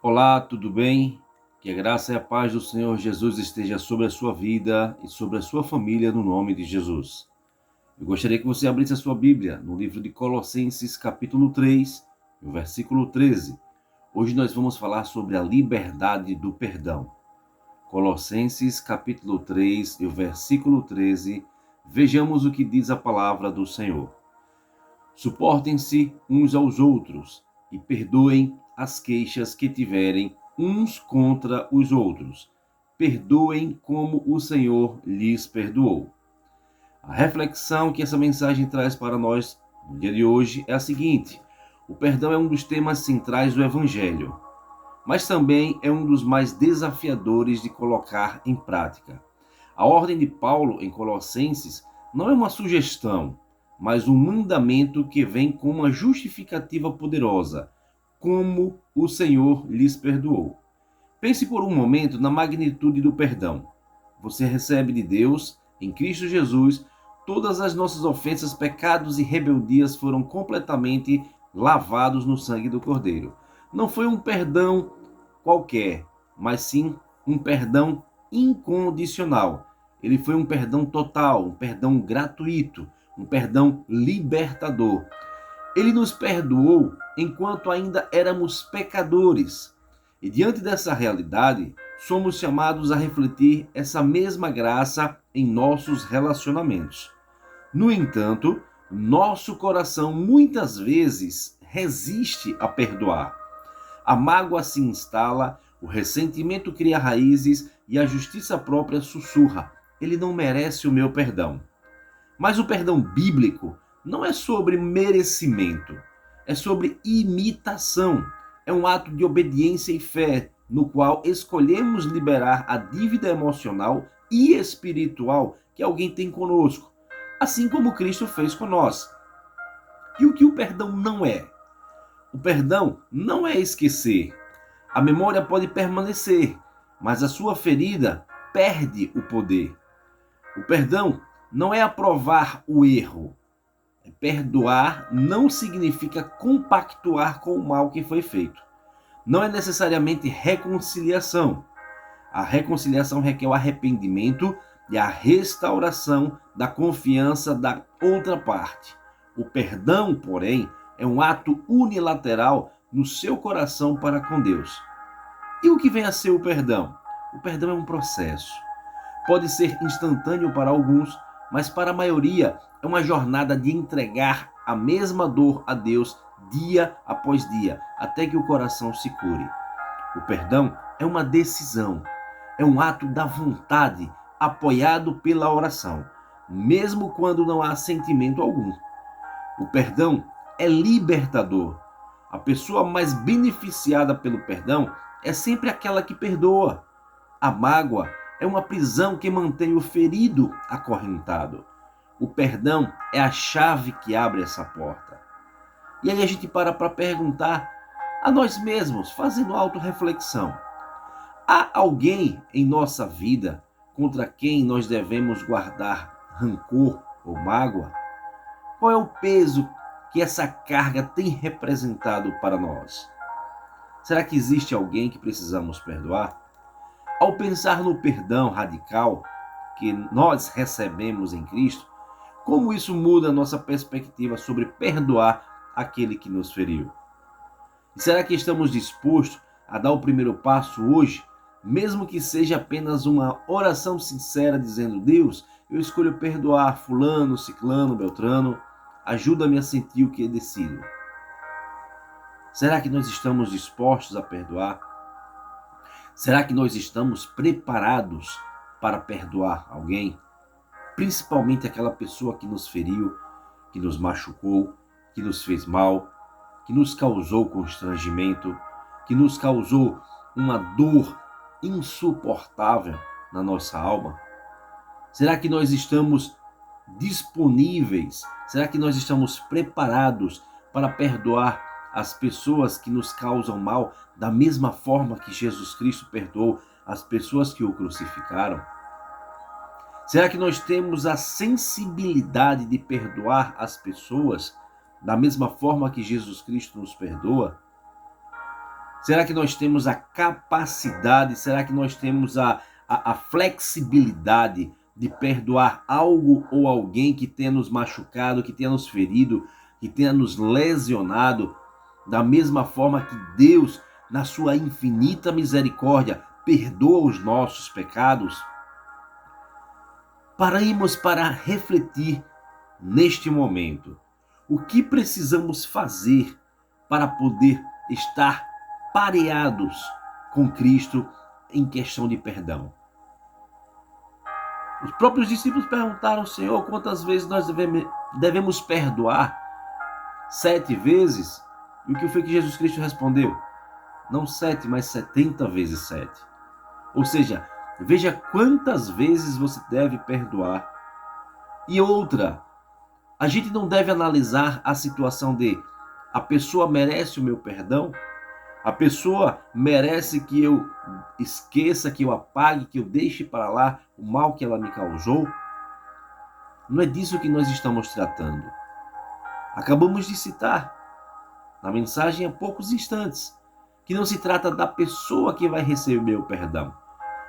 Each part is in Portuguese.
Olá, tudo bem? Que a graça e a paz do Senhor Jesus esteja sobre a sua vida e sobre a sua família, no nome de Jesus. Eu gostaria que você abrisse a sua Bíblia no livro de Colossenses, capítulo 3, no versículo 13. Hoje nós vamos falar sobre a liberdade do perdão. Colossenses, capítulo 3, e o versículo 13. Vejamos o que diz a palavra do Senhor. Suportem-se uns aos outros e perdoem as queixas que tiverem uns contra os outros. Perdoem como o Senhor lhes perdoou. A reflexão que essa mensagem traz para nós no dia de hoje é a seguinte: o perdão é um dos temas centrais do Evangelho, mas também é um dos mais desafiadores de colocar em prática. A ordem de Paulo em Colossenses não é uma sugestão, mas um mandamento que vem com uma justificativa poderosa, como o Senhor lhes perdoou. Pense por um momento na magnitude do perdão. Você recebe de Deus, em Cristo Jesus, todas as nossas ofensas, pecados e rebeldias foram completamente lavados no sangue do Cordeiro. Não foi um perdão qualquer, mas sim um perdão incondicional. Ele foi um perdão total, um perdão gratuito, um perdão libertador. Ele nos perdoou enquanto ainda éramos pecadores. E diante dessa realidade, somos chamados a refletir essa mesma graça em nossos relacionamentos. No entanto, nosso coração muitas vezes resiste a perdoar. A mágoa se instala, o ressentimento cria raízes e a justiça própria sussurra: ele não merece o meu perdão. Mas o perdão bíblico não é sobre merecimento, é sobre imitação. É um ato de obediência e fé, no qual escolhemos liberar a dívida emocional e espiritual que alguém tem conosco, assim como Cristo fez com nós. E o que o perdão não é? O perdão não é esquecer. A memória pode permanecer, mas a sua ferida perde o poder. O perdão não é aprovar o erro. Perdoar não significa compactuar com o mal que foi feito. Não é necessariamente reconciliação. A reconciliação requer o arrependimento e a restauração da confiança da outra parte. O perdão, porém, é um ato unilateral no seu coração para com Deus. E o que vem a ser o perdão? O perdão é um processo. Pode ser instantâneo para alguns, mas para a maioria é uma jornada de entregar a mesma dor a Deus dia após dia, até que o coração se cure. O perdão é uma decisão, é um ato da vontade, apoiado pela oração, mesmo quando não há sentimento algum. O perdão é libertador. A pessoa mais beneficiada pelo perdão é sempre aquela que perdoa. A mágoa é uma prisão que mantém o ferido acorrentado. O perdão é a chave que abre essa porta. E aí a gente para perguntar a nós mesmos, fazendo autorreflexão: há alguém em nossa vida contra quem nós devemos guardar rancor ou mágoa? Qual é o peso que essa carga tem representado para nós? Será que existe alguém que precisamos perdoar? Ao pensar no perdão radical que nós recebemos em Cristo, como isso muda a nossa perspectiva sobre perdoar aquele que nos feriu? E será que estamos dispostos a dar o primeiro passo hoje, mesmo que seja apenas uma oração sincera dizendo: Deus, eu escolho perdoar fulano, ciclano, beltrano, ajuda-me a sentir o que decido. Será que nós estamos dispostos a perdoar? Será que nós estamos preparados para perdoar alguém? Principalmente aquela pessoa que nos feriu, que nos machucou, que nos fez mal, que nos causou constrangimento, que nos causou uma dor insuportável na nossa alma? Será que nós estamos disponíveis? Será que nós estamos preparados para perdoar as pessoas que nos causam mal da mesma forma que Jesus Cristo perdoou as pessoas que o crucificaram? Será que nós temos a sensibilidade de perdoar as pessoas da mesma forma que Jesus Cristo nos perdoa? Será que nós temos a capacidade, será que nós temos a flexibilidade de perdoar algo ou alguém que tenha nos machucado, que tenha nos ferido, que tenha nos lesionado, da mesma forma que Deus, na sua infinita misericórdia, perdoa os nossos pecados? Paremos para refletir neste momento. O que precisamos fazer para poder estar pareados com Cristo em questão de perdão? Os próprios discípulos perguntaram ao Senhor quantas vezes nós devemos perdoar. 7 vezes? E o que foi que Jesus Cristo respondeu? Não 7, mas 70 vezes 7. Ou seja, veja quantas vezes você deve perdoar. E outra, a gente não deve analisar a situação de a pessoa merece o meu perdão? A pessoa merece que eu esqueça, que eu apague, que eu deixe para lá o mal que ela me causou? Não é disso que nós estamos tratando. Acabamos de citar na mensagem há poucos instantes que não se trata da pessoa que vai receber o perdão,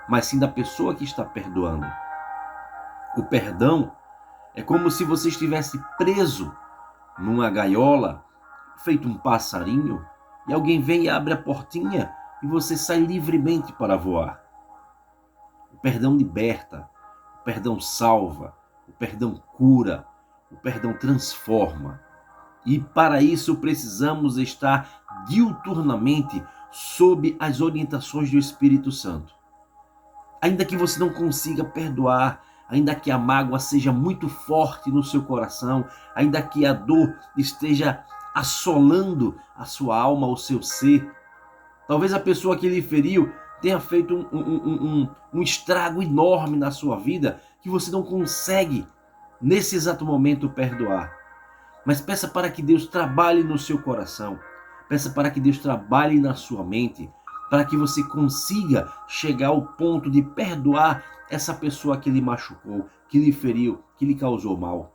mas sim da pessoa que está perdoando. O perdão é como se você estivesse preso numa gaiola, feito um passarinho, e alguém vem e abre a portinha e você sai livremente para voar. O perdão liberta, o perdão salva, o perdão cura, o perdão transforma. E para isso precisamos estar diuturnamente sob as orientações do Espírito Santo. Ainda que você não consiga perdoar, ainda que a mágoa seja muito forte no seu coração, ainda que a dor esteja assolando a sua alma, o seu ser, talvez a pessoa que lhe feriu tenha feito um estrago enorme na sua vida que você não consegue, nesse exato momento, perdoar. Mas peça para que Deus trabalhe no seu coração, peça para que Deus trabalhe na sua mente, para que você consiga chegar ao ponto de perdoar essa pessoa que lhe machucou, que lhe feriu, que lhe causou mal.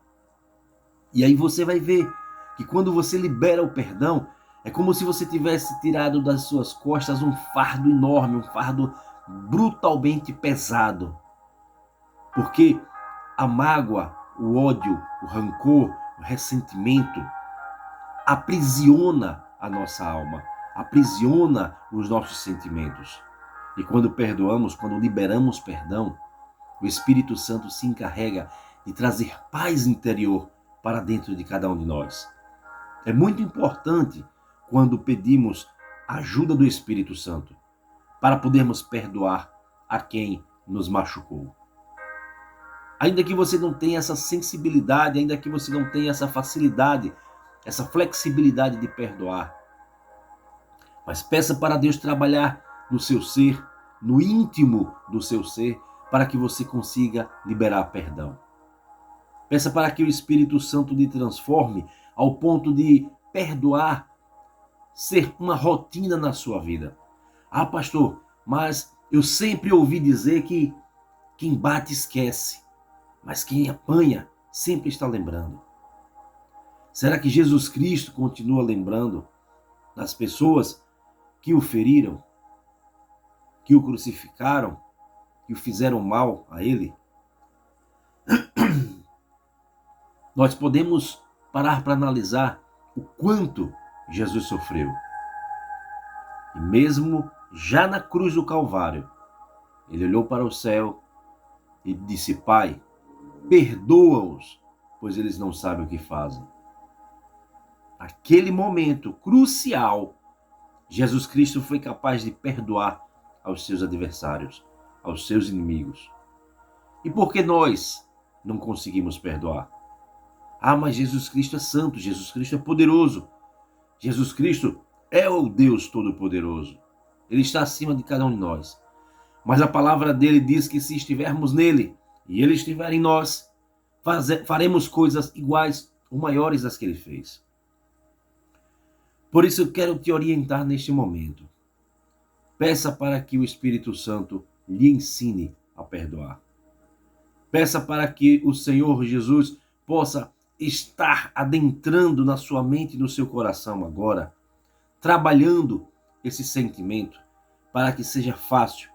E aí você vai ver que quando você libera o perdão, é como se você tivesse tirado das suas costas um fardo enorme, um fardo brutalmente pesado. Porque a mágoa, o ódio, o rancor, o ressentimento aprisiona a nossa alma, aprisiona os nossos sentimentos. E quando perdoamos, quando liberamos perdão, o Espírito Santo se encarrega de trazer paz interior para dentro de cada um de nós. É muito importante quando pedimos a ajuda do Espírito Santo para podermos perdoar a quem nos machucou. Ainda que você não tenha essa sensibilidade, ainda que você não tenha essa facilidade, essa flexibilidade de perdoar, mas peça para Deus trabalhar no seu ser, no íntimo do seu ser, para que você consiga liberar perdão. Peça para que o Espírito Santo lhe transforme ao ponto de perdoar ser uma rotina na sua vida. Ah, pastor, mas eu sempre ouvi dizer que quem bate esquece, mas quem apanha sempre está lembrando. Será que Jesus Cristo continua lembrando das pessoas que o feriram, que o crucificaram, que o fizeram mal a ele? Nós podemos parar para analisar o quanto Jesus sofreu. E mesmo já na cruz do Calvário, ele olhou para o céu e disse: Pai, perdoa-os, pois eles não sabem o que fazem. Naquele momento crucial, Jesus Cristo foi capaz de perdoar aos seus adversários, aos seus inimigos. E por que nós não conseguimos perdoar? Ah, mas Jesus Cristo é santo, Jesus Cristo é poderoso. Jesus Cristo é o Deus Todo-Poderoso. Ele está acima de cada um de nós. Mas a palavra dele diz que se estivermos nele e ele estiver em nós, faremos coisas iguais ou maiores das que ele fez. Por isso eu quero te orientar neste momento. Peça para que o Espírito Santo lhe ensine a perdoar. Peça para que o Senhor Jesus possa estar adentrando na sua mente e no seu coração agora, trabalhando esse sentimento para que seja fácil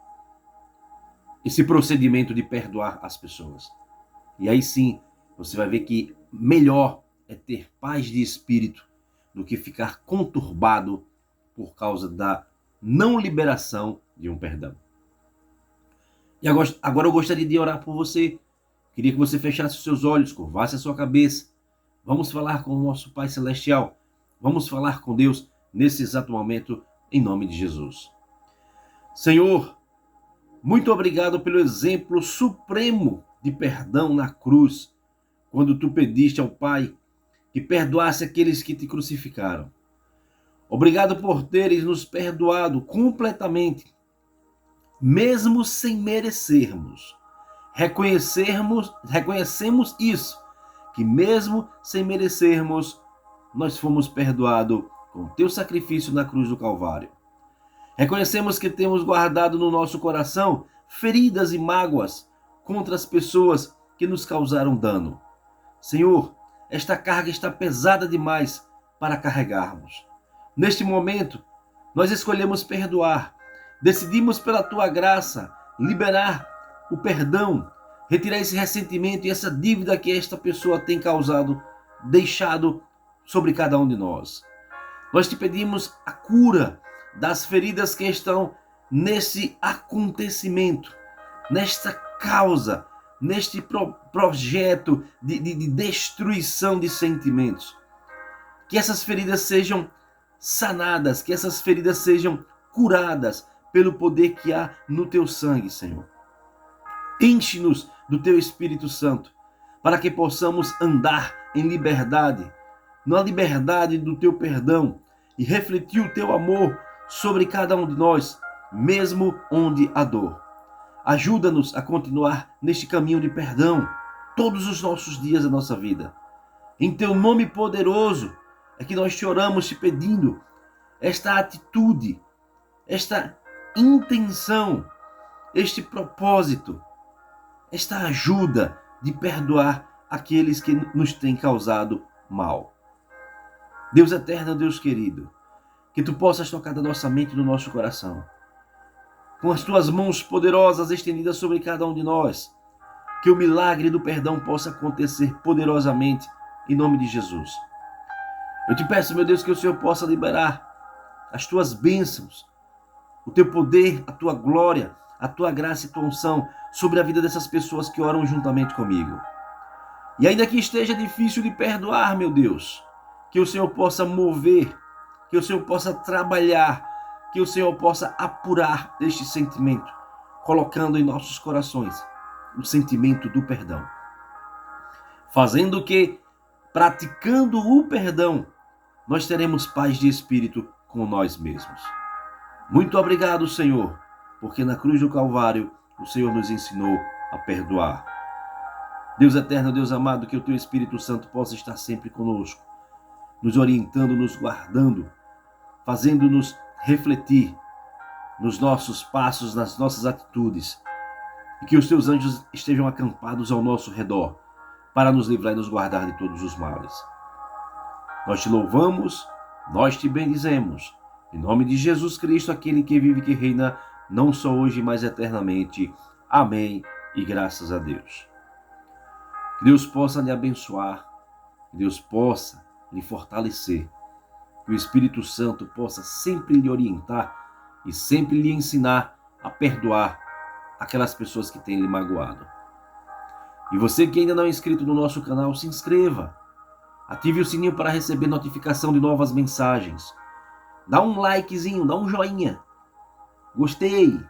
esse procedimento de perdoar as pessoas. E aí sim, você vai ver que melhor é ter paz de espírito do que ficar conturbado por causa da não liberação de um perdão. E agora eu gostaria de orar por você. Queria que você fechasse os seus olhos, curvasse a sua cabeça. Vamos falar com o nosso Pai Celestial. Vamos falar com Deus nesse exato momento, em nome de Jesus. Senhor, muito obrigado pelo exemplo supremo de perdão na cruz, quando tu pediste ao Pai que perdoasse aqueles que te crucificaram. Obrigado por teres nos perdoado completamente, mesmo sem merecermos. Reconhecemos isso, que mesmo sem merecermos, nós fomos perdoados com o teu sacrifício na cruz do Calvário. Reconhecemos que temos guardado no nosso coração feridas e mágoas contra as pessoas que nos causaram dano. Senhor, esta carga está pesada demais para carregarmos. Neste momento, nós escolhemos perdoar. Decidimos pela tua graça liberar o perdão, retirar esse ressentimento e essa dívida que esta pessoa tem causado, deixado sobre cada um de nós. Nós te pedimos a cura das feridas que estão nesse acontecimento, nesta causa, neste projeto de destruição de sentimentos. Que essas feridas sejam sanadas, que essas feridas sejam curadas pelo poder que há no teu sangue, Senhor. Enche-nos do teu Espírito Santo, para que possamos andar em liberdade, na liberdade do teu perdão, e refletir o teu amor sobre cada um de nós, mesmo onde há dor. Ajuda-nos a continuar neste caminho de perdão todos os nossos dias da nossa vida. Em teu nome poderoso é que nós te oramos te pedindo esta atitude, esta intenção, este propósito, esta ajuda de perdoar aqueles que nos têm causado mal. Deus eterno, Deus querido, que tu possas tocar da nossa mente e do nosso coração, com as tuas mãos poderosas estendidas sobre cada um de nós, que o milagre do perdão possa acontecer poderosamente em nome de Jesus. Eu te peço, meu Deus, que o Senhor possa liberar as tuas bênçãos, o teu poder, a tua glória, a tua graça e tua unção sobre a vida dessas pessoas que oram juntamente comigo. E ainda que esteja difícil de perdoar, meu Deus, que o Senhor possa mover, que o Senhor possa trabalhar, que o Senhor possa apurar este sentimento, colocando em nossos corações o sentimento do perdão. Fazendo que, praticando o perdão, nós teremos paz de espírito com nós mesmos. Muito obrigado, Senhor, porque na cruz do Calvário o Senhor nos ensinou a perdoar. Deus eterno, Deus amado, que o teu Espírito Santo possa estar sempre conosco, nos orientando, nos guardando, fazendo-nos refletir nos nossos passos, nas nossas atitudes, e que os teus anjos estejam acampados ao nosso redor, para nos livrar e nos guardar de todos os males. Nós te louvamos, nós te bendizemos, em nome de Jesus Cristo, aquele que vive e que reina, não só hoje, mas eternamente. Amém e graças a Deus. Que Deus possa lhe abençoar, que Deus possa lhe fortalecer, que o Espírito Santo possa sempre lhe orientar e sempre lhe ensinar a perdoar aquelas pessoas que têm lhe magoado. E você que ainda não é inscrito no nosso canal, se inscreva. Ative o sininho para receber notificação de novas mensagens. Dá um likezinho, dá um joinha. Gostei.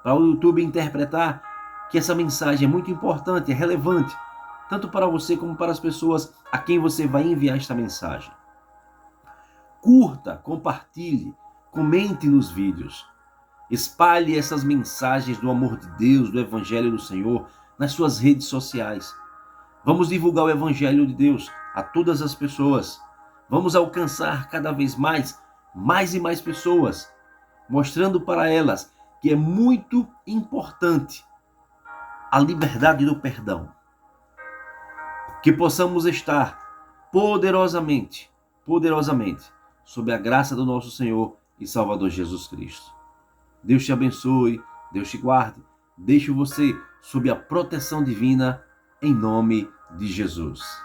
Para o YouTube interpretar que essa mensagem é muito importante, é relevante, tanto para você como para as pessoas a quem você vai enviar esta mensagem. Curta, compartilhe, comente nos vídeos. Espalhe essas mensagens do amor de Deus, do Evangelho do Senhor, nas suas redes sociais. Vamos divulgar o Evangelho de Deus a todas as pessoas. Vamos alcançar cada vez mais e mais pessoas, mostrando para elas que é muito importante a liberdade do perdão. Que possamos estar poderosamente, sob a graça do nosso Senhor e Salvador Jesus Cristo. Deus te abençoe, Deus te guarde. Deixo você sob a proteção divina, em nome de Jesus.